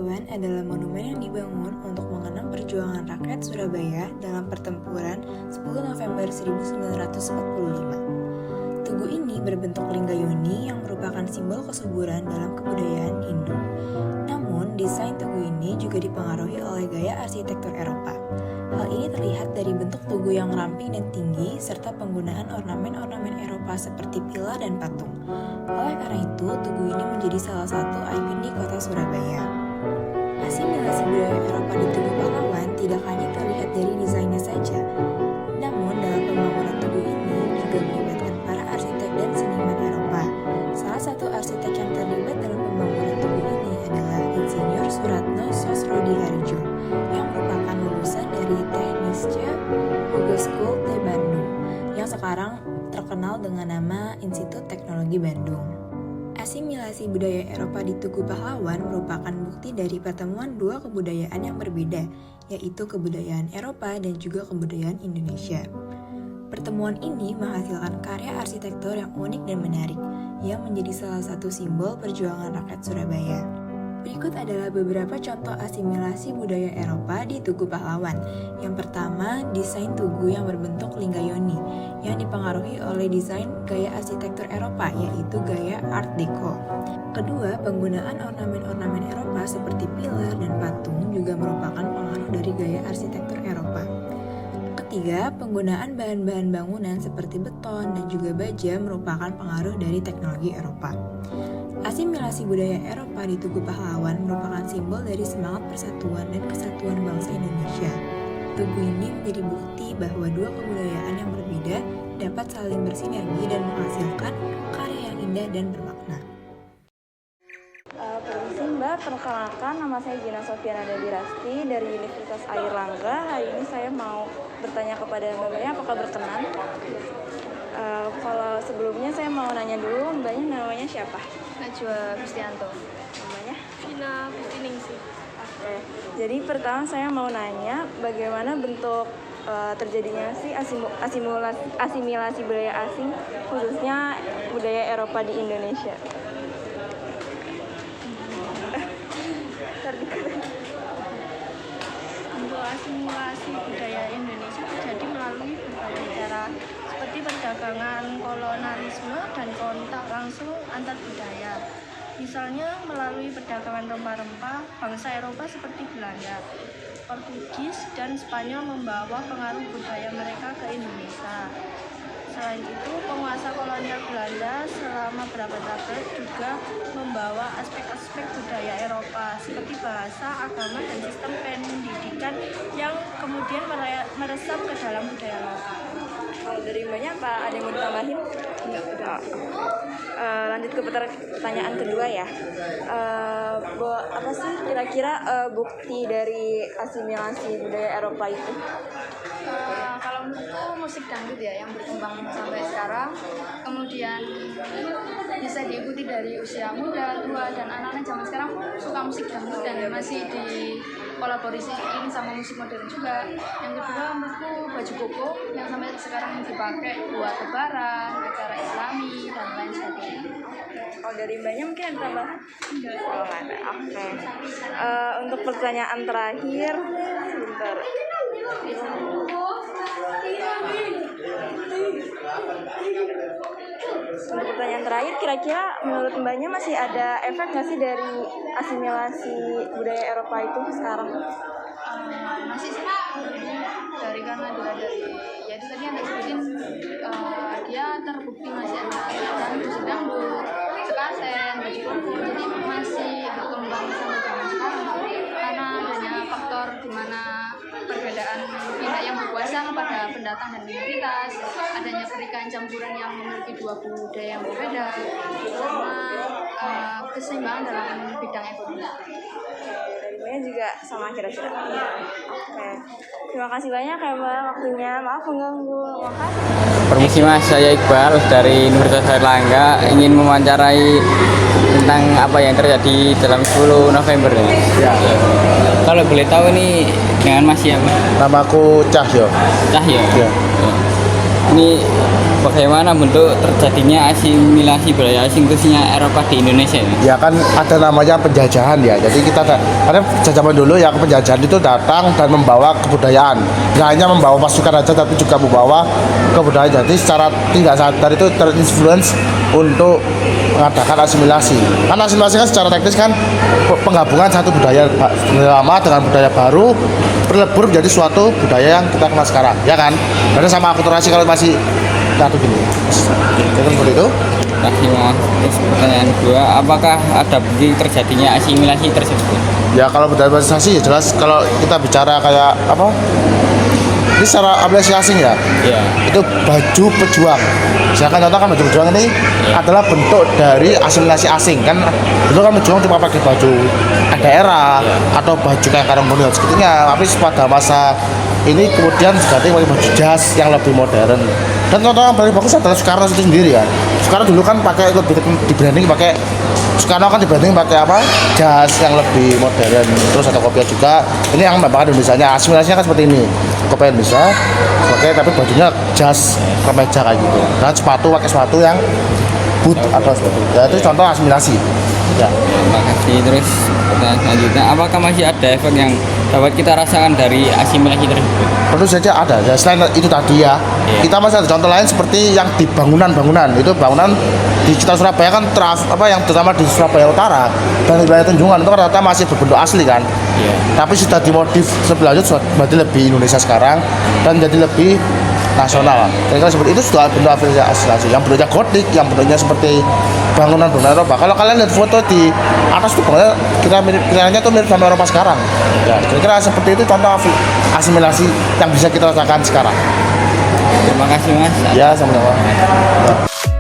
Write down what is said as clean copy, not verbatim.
Pahlawan adalah monumen yang dibangun untuk mengenang perjuangan rakyat Surabaya dalam pertempuran 10 November 1945. Tugu ini berbentuk linggayoni yang merupakan simbol kesuburan dalam kebudayaan Hindu. Namun, desain tugu ini juga dipengaruhi oleh gaya arsitektur Eropa. Hal ini terlihat dari bentuk tugu yang ramping dan tinggi, serta penggunaan ornamen-ornamen Eropa seperti pilar dan patung. Oleh karena itu, tugu ini menjadi salah satu ikon di kota Surabaya. Asimilasi budaya Eropa di Tugu Pahlawan tidak hanya terlihat dari desainnya saja, namun dalam pembangunan tugu ini juga melibatkan para arsitek dan seniman Eropa. Salah satu arsitek yang terlibat dalam pembangunan tugu ini adalah Insinyur Suratno Sosrodiharjo, yang merupakan lulusan dari Teknische Hogeschool T Bandung, yang sekarang terkenal dengan nama Institut Teknologi Bandung. Asimilasi budaya Eropa di Tugu Pahlawan merupakan bukti dari pertemuan dua kebudayaan yang berbeda, yaitu kebudayaan Eropa dan juga kebudayaan Indonesia. Pertemuan ini menghasilkan karya arsitektur yang unik dan menarik, yang menjadi salah satu simbol perjuangan rakyat Surabaya. Berikut adalah beberapa contoh asimilasi budaya Eropa di Tugu Pahlawan. Yang pertama, desain tugu yang berbentuk linggayoni, yang dipengaruhi oleh desain gaya arsitektur Eropa, yaitu gaya Art Deco. Kedua, penggunaan ornamen-ornamen Eropa seperti pilar dan patung juga merupakan pengaruh dari gaya arsitektur Eropa. Ketiga, penggunaan bahan-bahan bangunan seperti beton dan juga baja merupakan pengaruh dari teknologi Eropa. Asimilasi budaya Eropa di Tugu Pahlawan merupakan simbol dari semangat persatuan dan kesatuan bangsa Indonesia. Tugu ini menjadi bukti bahwa dua kebudayaan yang berbeda dapat saling bersinergi dan menghasilkan karya yang indah dan bermakna. Permisi Mbak, perkenalkan nama saya Gina Sofiana Dadirasti dari Universitas Airlangga. Hari ini saya mau bertanya kepada Mbaknya apakah berkenan. Kalau sebelumnya saya mau nanya dulu, Mbaknya namanya siapa? Najwa Gustianto. Namanya? Vina Gustiningsih. Oke. Jadi pertama saya mau nanya bagaimana bentuk terjadinya sih asimilasi budaya asing, khususnya budaya Eropa di Indonesia. Untuk asimilasi budaya Indonesia terjadi melalui berbagai cara seperti perdagangan, kolonialisme, dan kontak langsung antar budaya. Misalnya melalui perdagangan rempah-rempah, bangsa Eropa seperti Belanda, Portugis, dan Spanyol membawa pengaruh budaya mereka ke Indonesia. Selain itu, penguasa kolonial Belanda selama berabad-abad juga membawa aspek-aspek budaya Eropa seperti bahasa, agama, dan sistem pendidikan yang kemudian meresap ke dalam budaya lokal. Kalau dari Mbaknya apa ada yang mau ditambahin? Enggak, udah. Lanjut ke pertanyaan kedua ya. Apa sih kira-kira bukti dari asimilasi budaya Eropa itu? Kalau menurutku musik dangdut ya yang berkembang sampai sekarang, kemudian bisa diikuti dari usia muda, tua, dan anak-anak zaman sekarang pun suka musik dangdut dan masih dikolaborasiin sama musik modern juga. Yang kedua menurutku baju koko yang sampai sekarang dipakai buat lebaran, acara islami, dan lain sebagainya. Kalau dari Mbaknya mungkin ada tambahan? Enggak. Oh, ada. Oke. Untuk pertanyaan terakhir, sebentar. Untuk pertanyaan terakhir, kira-kira menurut Mbaknya masih ada efek nggak sih dari asimilasi budaya Eropa itu sekarang? Masih sih dari karena juga dari ya itu tadi yang disebutin dia terbukti masih ada musik dangdut, sekasen, baju koko, jadi masih berkembang sampai zaman sekarang karena adanya faktor di mana perbedaan pihak yang berkuasa kepada pendatang dan minoritas, adanya pernikahan campuran yang memiliki dua budaya yang berbeda, sama keseimbangan dalam bidang ekonomi. Dari juga sama kira-kira. Oke. Terima kasih banyak ya Mbak waktunya. Maaf mengganggu. Makasih. Permisi Mas, saya Iqbal dari Universitas Airlangga ingin mewawancarai tentang apa yang terjadi dalam 10 November ini. Ya. Kalau boleh tahu ini dengan Mas siapa? Namaku Cahyo. Cahyo. Ya. Ini bagaimana bentuk terjadinya asimilasi budaya asing khususnya Eropa di Indonesia ini? Ya kan ada namanya penjajahan ya. Jadi kita karena zaman dulu ya penjajahan itu datang dan membawa kebudayaan. Nggak hanya membawa pasukan aja tapi juga membawa kebudayaan. Jadi secara tidak sadar itu terinfluence untuk mengadakan asimilasi. Karena asimilasi kan secara teknis kan penggabungan satu budaya lama dengan budaya baru berlebur menjadi suatu budaya yang kita kenal sekarang, ya kan? Karena sama akulturasi kalau masih satu gini. Jadi seperti itu. Kasih Mas. Terus pertanyaan kedua, apakah ada bukti terjadinya asimilasi tersebut? Ya kalau budayalisasi ya jelas kalau kita bicara kayak apa? Ini secara aplikasi asing ya. Ya. Itu baju pejuang. Misalkan contoh kan baju pejuang ini adalah bentuk dari asimilasi asing kan. Dulu kan pejuang cuma pakai baju daerah atau baju kayak karang dan sebagainya. Tapi pada masa ini kemudian diganti pakai baju jas yang lebih modern. Dan contoh yang paling bagus adalah Soekarno itu sendiri ya. Soekarno dulu kan pakai lebih di branding pakai Soekarno kan di branding pakai apa? Jas yang lebih modern. Terus ada kopiah juga. Ini yang membanggakan Indonesia. Asimilasinya kan seperti ini. Kopiah Indonesia, oke, tapi bajunya jas kemeja kayak gitu. Dan sepatu pakai sepatu yang boot atau seperti itu. Ya, itu contoh asimilasi. Ya. Terima kasih. Terus pertanyaan selanjutnya, apakah masih ada efek yang dapat kita rasakan dari asimilasi tersebut? Tentu saja ada. Ya, selain itu tadi ya, kita masih ada contoh lain seperti yang di bangunan-bangunan. Itu bangunan di Kota Surabaya kan yang terutama di Surabaya Utara dan di wilayah Tunjungan itu rata-rata masih berbentuk asli kan. Iya. Tapi sudah dimodif lebih lanjut berarti lebih Indonesia sekarang dan jadi lebih nasional. Kira-kira seperti itu sudah bentuk asli yang bentuknya gotik, yang bentuknya seperti bangunan-bangunan Eropa. Kalau kalian lihat foto di atas itu bangunnya kiranya tuh mirip sama Eropa sekarang. Ya, kira-kira seperti itu contoh asimilasi yang bisa kita rasakan sekarang. Terima kasih Mas. Ya, sama-sama. Ya.